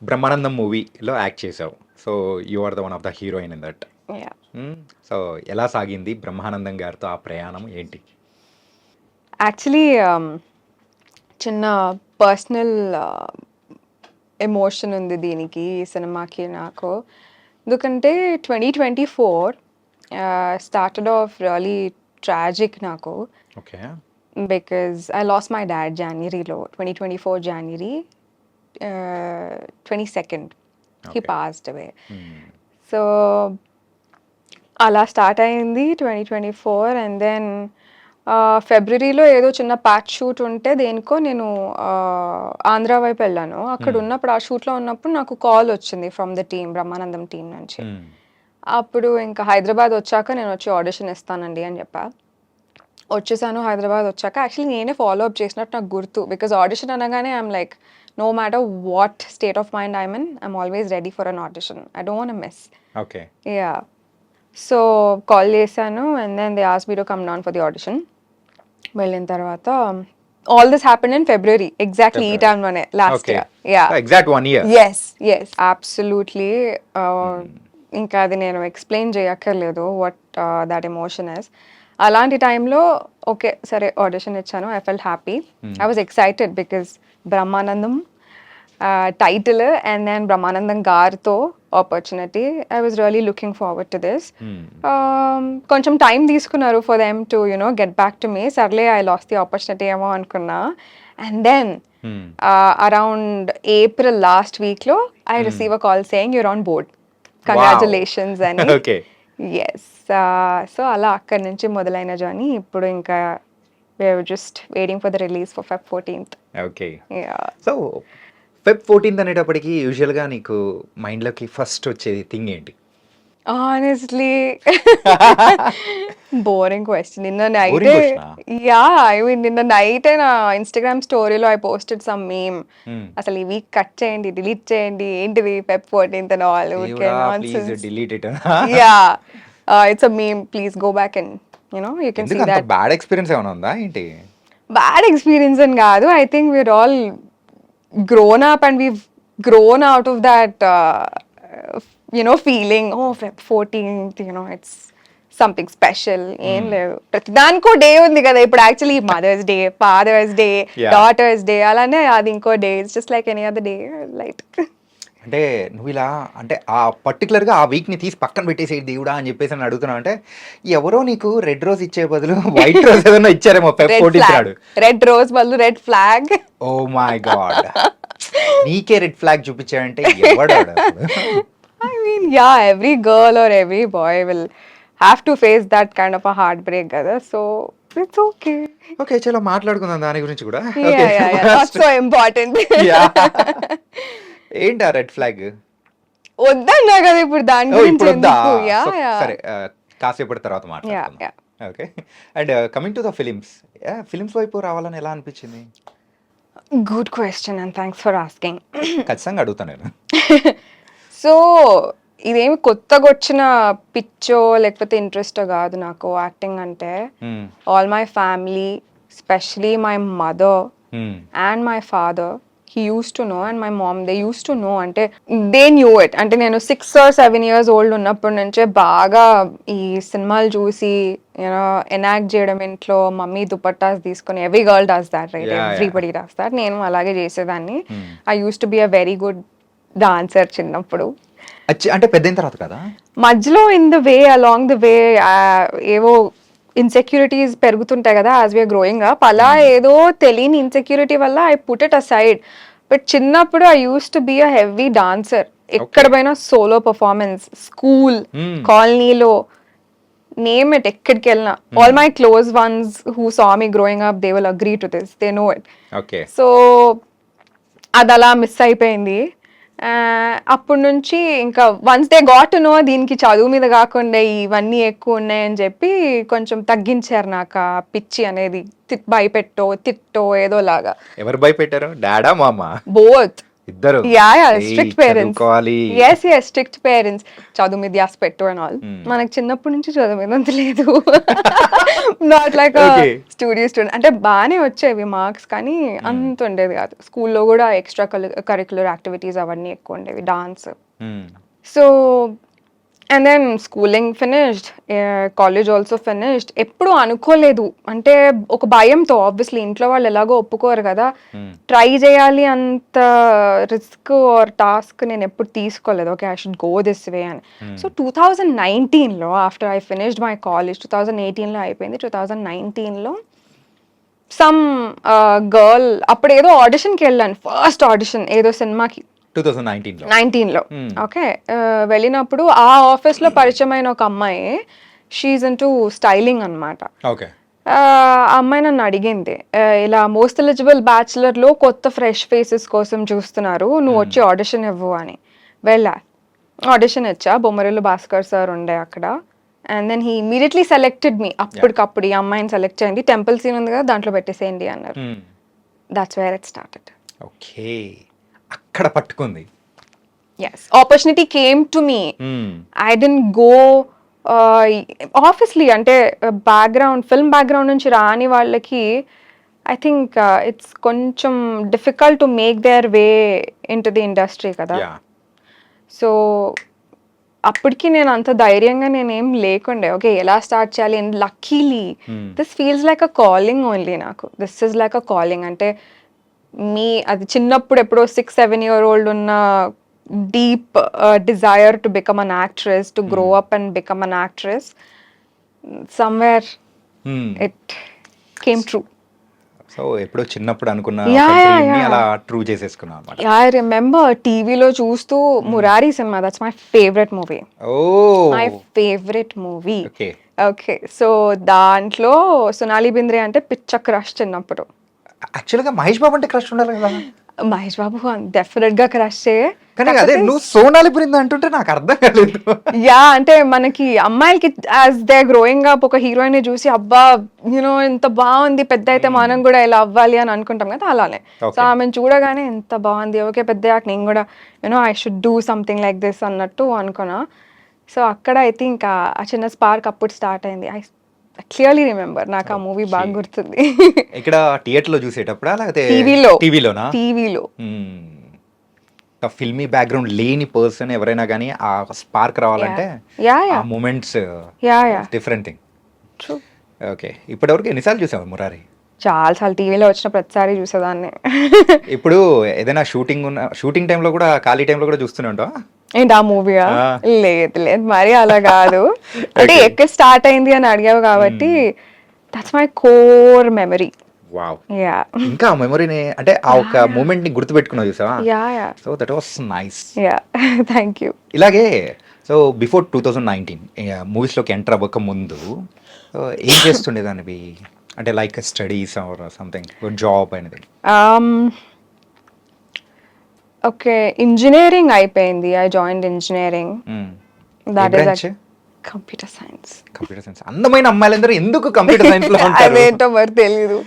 బ్రహ్మానందం మూవీలో యాక్ట్ చేసావు. So, you are the one of the heroine in that. Yeah! So, ఎలా సాగింది బ్రహ్మానందం గారితో ఆ ప్రయాణం ఏంటి? యాక్చువల్లీ చిన్న పర్సనల్ ఎమోషన్ ఉంది దీనికి, ఈ సినిమాకి నాకు. ఎందుకంటే 2024 స్టార్టెడ్ ఆఫ్ రియలీ ట్రాజిక్ నాకు. Okay. Because I lost my dad జనవరిలో 2024 జనవరి 22nd he okay. Passed away. హ్మ్. సో అలా స్టార్ట్ అయింది 2024 అండ్ దెన్ ఫిబ్రవరిలో ఏదో చిన్న ప్యాచ్ షూట్ ఉంటే దేనికో నేను ఆంధ్ర వైపు వెళ్ళాను. అక్కడ హ్మ్. ఉన్నప్పుడు ఆ షూట్లో ఉన్నప్పుడు నాకు కాల్ వచ్చింది from the team, Brahmanandam team నుంచి. హ్మ్. అప్పుడు ఇంకా హైదరాబాద్ వచ్చాక నేను వచ్చి ఆడిషన్ ఇస్తానండి అని చెప్పా. వచ్చేసాను హైదరాబాద్ వచ్చాక. యాక్చువల్లీ నేనే ఫాలో అప్ చేసినట్టు నాకు గుర్తు. బికాజ్ ఆడిషన్ అనగానే I'm like, no matter what state of mind I'm in, I'm always ready for an audition. I don't want miss. Okay. Yeah! So call చేశాను and then they asked me to come down for the audition. వెళ్ళిన తర్వాత all this happened in February. Exactly ఈ February. టైంలోనే last okay. Year. Yeah! Exact 1 year. Yes. Yes. Absolutely. Hmm. ఇంకా అది నేను explain చేయక్కర్లేదు what that emotion is. అలాంటి టైంలో ఓకే. సరే ఆడిషన్ ఇచ్చాను. I felt happy. Hmm. I was excited because Brahmanandam title and then Brahmanandam గారితో opportunity. I was really looking forward to this. Hmm. కొంచెం టైం తీసుకున్నారు for them to get back to me. సర్లే I lost the opportunity ఏమో అనుకున్నా. And then hmm. Around April last వీక్లో I hmm. Receive a call saying you're on board, wow! Congratulations అని. Okay. Yes. So అలా అక్కడి నుంచి మొదలైన journey. ఇప్పుడు ఇంకా we're just waiting for the release for Feb 14th. Okay. Yeah! So, Feb 14 అనేటప్పటికి యూజువల్‌గా నీకు మైండ్‌లోకి ఫస్ట్ వచ్చేది థింగ్ ఏంటి? Honestly boring question. నిన్న బోరింగ్ నైటే క్వెషనా? యాహ్! ఐ మీన్ నిన్న నైటే నా ఇన్‌స్టాగ్రామ్ స్టోరీలో ఐ పోస్టెడ్ సమ్ మీమ్. హ్మ్. అసలు ఈ వీక్ కట్ చేయండి, డిలీట్ చేయండి. ఏంటిది Feb 14th అండ్ ఆల్ ఊరికే దేవుడా! Please nonsense. Delete it. Yeah! It's a meme. Please go back and you can ఎందుకు సీ అంత దట్. బ్యాడ్ ఎక్స్‌పీరియన్స్ ఏమైనా ఉందా ఏంటి? బ్యాడ్ ఎక్స్‌పీరియన్స్ అని కాదు. I think we're all grown up and we've grown out of that feeling, oh Feb 14th, it's something special. ఏం hmm. లేదు, ప్రతిదానికో డే ఉంది కదా ఇప్పుడు. Actually mother's day, father's day, yeah! Daughter's day, అలానే అది ఇంకో day. It's just like any other day. Light. అంటే నువ్విలా అంటే ఆ పర్టిక్యులర్‌గా ఆ వీక్‌ని తీసి పక్కన పెట్టేసేయి దేవుడా! అని చెప్పేసి అడుగుతున్నావు అంటే, ఎవరో నీకు రెడ్ రోజ్ ఇచ్చే బదులు వైట్ రోజ్ ఏదైనా ఇచ్చారేమో ఫెబ్ రెడ్ 14థ్ ఫ్లాగ్, నాడు. రెడ్ రోజ్ బదులు red flag. Oh my god! నీకే రెడ్ ఫ్లాగ్ చూపించాడంటే ఎవడాడసలు? I mean, yeah, every girl or every boy will have to face that kind of a heartbreak కదా. So it's okay. Okay. చలో మాట్లాడుకుందాం దాని గురించి కూడా. Okay. Yeah, yeah, yeah. Not first so important. Yeah! ఏంటి ఆ రెడ్ ఫ్లాగ్? వద్దన్నా కదా ఇప్పుడు దాని ఓహ్! గురించి ఇప్పుడొద్దా? ఎందుకు. సో, యా సరే కాసేపటి తర్వాత యా మాట్లాడుకుందాం. Yeah okay. And coming to the films. Films వైపు రావాలని ఎలా అనిపించింది? Good question and thanks for asking. ఖచ్చితంగా అడుగుతా నేను. సో ఇదేమి కొత్తగా వచ్చిన పిచ్చో లేకపోతే ఇంట్రెస్టో కాదు నాకు యాక్టింగ్ అంటే. Hmm. All my family, specially my mother hmm. And my father, he use to know, and my mom, they use to know. అంటే దే న్యూ ఇట్. అంటే నేను 6 or 7 years ఓల్డ్ ఉన్నప్పటి నుంచే బాగా ఈ సినిమాలు చూసి ఎనాక్ట్ చేయడం ఇంట్లో. మమ్మీ దుపట్టాస్ తీసుకొని, every girl does that right, yeah! Yeah! Everybody does that. నేను అలాగే చేసేదాన్ని. హ్మ్. I use to be a very good dancer చిన్నప్పుడు. అంటే పెద్దయిన తర్వాత కదా? మధ్యలో in the way, along the way ఏవో ఇన్సెక్యూరిటీస్ పెరుగుతుంటాయి కదా యాజ్ వీఆర్ గ్రోయింగ్ అప్. అలా హ్మ్. ఏదో తెలియని ఇన్సెక్యూరిటీ వల్ల I put it aside. But చిన్నప్పుడు I use to be a heavy dancer. ఎక్కడ ఓకే. పోయినా సోలో పర్ఫార్మెన్స్, స్కూల్, హ్మ్. కాలనీలో, నేమ్ ఇట్, ఎక్కడికి వెళ్ళినా. All hmm. My close ones who saw me growing up, they will agree to this, they know it. Okay. So అది అలా miss అయిపోయింది. అప్పటి నుంచి ఇంకా ones they got to know దీనికి చదువు మీద కాకుండా ఇవన్నీ ఎక్కువ ఉన్నాయని చెప్పి కొంచెం తగ్గించారు నాకు ఆ పిచ్చి అనేది. భయపెట్టో తిట్టో ఏదోలాగా. ఎవరు భయపెట్టారు? డాడా? మామా? బోత్. ఇద్దరు స్ట్రిక్ట్ పేరెంట్స్. చదువుకోవాలి. Yes strict parents. చదువు మీద ధ్యాస పెట్టు అండ్ ఆల్. మనకి చిన్నప్పటి నుంచి చదువు మీద అంత లేదు. Not like Okay. స్టూడెంట్. అంటే బాగానే వచ్చేవి మార్క్స్, కానీ అంత ఉండేది కాదు. స్కూల్లో కూడా ఎక్స్ట్రా కరిక్యులర్ యాక్టివిటీస్ అవన్నీ ఎక్కువ ఉండేవి, dance. So and then schooling finished, college also finished. ఎప్పుడు అనుకోలేదు, అంటే ఒక భయంతో, ఆబ్వియస్లీ ఇంట్లో వాళ్ళు ఎలాగో ఒప్పుకోరు కదా, ట్రై చేయాలి అంత రిస్క్ ఆర్ టాస్క్ నేను ఎప్పుడు తీసుకోలేదు. Okay, I should go this way అని. సో 2019లో after I finished my college, 2018లో అయిపోయింది, 2019లో సమ్ గర్ల్, అప్పుడు ఏదో ఆడిషన్కి వెళ్ళాను, ఫస్ట్ ఆడిషన్ ఏదో సినిమాకి 2019లో. ఓకే. వెళ్ళినప్పుడు ఆ ఆఫీస్లో పరిచయమైన ఒక అమ్మాయి, షీఈ్ ఇంటూ స్టైలింగ్ అనమాట. ఓకే. ఆ అమ్మాయి నన్ను అడిగింది, ఇలా మోస్ట్ ఎలిజిబుల్ బ్యాచులర్లో కొత్త ఫ్రెష్ ఫేసెస్ కోసం చూస్తున్నారు, నువ్వు వచ్చి ఆడిషన్ ఇవ్వు అని. వెళ్ళా, ఆడిషన్ ఇచ్చా. బొమ్మరిల్లు భాస్కర్ సార్ ఉండే అక్కడ. And then he immediately selected me. అప్పటికప్పుడు ఈ అమ్మాయిని సెలెక్ట్ చేయండి, టెంపుల్ సీన్ ఉంది కదా దాంట్లో పెట్టేసేయండి అన్నారు. That's where it started. Okay, అక్కడ పట్టుకుంది. Yes, opportunity came to me. I didn't go obviously, అంటే బ్యాక్గ్రౌండ్, ఫిల్మ్ బ్యాక్గ్రౌండ్ నుంచి రాని వాళ్ళకి ఐ థింక్ ఇట్స్ కొంచెం difficult to make their way in to the industry కదా. సో అప్పటికి నేను అంత ధైర్యంగా నేనేం లేకుండే. ఓకే, ఎలా స్టార్ట్ చేయాలి. And luckily this feels like a calling only. నాకు this is like a calling. అంటే అది చిన్నప్పుడు ఎప్పుడో 6-7 year old ఉన్న deep desire to become an actress, to grow up and become an actress, somewhere it came true. So ఎప్పుడో చిన్నప్పుడు అనుకున్న అలా ట్రూ చేసేసుకున్నాం అన్నమాట. ఐ రిమెంబర్ టీవీలో చూస్తూ Murari cinema, that's my favourite movie. My favourite movie. Okay, so దాంట్లో సోనాలి బింద్రే అంటే పిచ్చ క్రష్ చిన్నప్పుడు. యాక్చువల్గా మహేష్ బాబు అంటే క్రష్ ఉండాలి కదా. మహేష్ బాబు డెఫినెట్ గా క్రష్. కానీ అదే నువ్వు సోనాలి బింద్రే అంటుంటే నాకు అర్థం కాలేదు. అంటే మనకి అమ్మాయిలకి యాజ్ దే గ్రోయింగ్ అప్ ఒక హీరోయిన్ ని చూసి అబ్బా యూనో ఎంత బాగుంది, పెద్ద అయితే మనం కూడా ఇలా అవ్వాలి అని అనుకుంటాం కదా, అలానే. సో ఆమెను చూడగానే ఎంత బాగుంది, ఓకే పెద్ద నేను కూడా you know I should do something like this అన్నట్టు అనుకున్నా. సో అక్కడ అయితే ఇంకా ఆ చిన్న స్పార్క్ అప్పుడు స్టార్ట్ అయింది. ఐ క్లియర్లీ రిమెంబర్, నాకు ఆ మూవీ బాగా గుర్తుంది. ఇక్కడ థియేటర్ లో చూసేటప్పుడా లేకపోతే టీవీలో? ఫిల్మీ బ్యాక్గ్రౌండ్ లేని పర్సన్ ఎవరైనా కానీ ఆ స్పార్క్ రావాలంటే ఆ మూమెంట్స్ డిఫరెంట్ థింగ్. ఓకే, ఇప్పటివరకు ఎన్నిసార్లు చూసావు మురారి? చాలాసార్లు, టీవీలో వచ్చిన ప్రతిసారి చూసేదాన్ని. ఇప్పుడు ఏదైనా షూటింగ్ టైంలో కూడా, ఖాళీ టైంలో కూడా చూస్తూనే ఉంటావా? ఏంటి ఆ మూవీయా? లేదు మరి అలా కాదు. అంటే ఎక్కడ స్టార్ట్ అయింది అని అడిగావు కాబట్టి that's my core memory. Wow, ఇంకా మెమరీని అంటే ఆ ఒక మూమెంట్ ని గుర్తుపెట్టుకున్నావు చూసావా? So that was nice. Thank you. ఇలాగే సో బిఫోర్ 2019 మూవీస్లోకి ఎంటర్ అవ్వక ముందు ఏం చేస్తుండేదానివి? అంటే like studies or something, job అనేది? ఓకే, ఇంజనీరింగ్ అయిపోయింది. I joined engineering. That is computer science. అందమైన అమ్మాయిలందరూ ఎందుకు కంప్యూటర్ సైన్స్ లో ఉంటారు? అదేంటో మరి తెలీదు.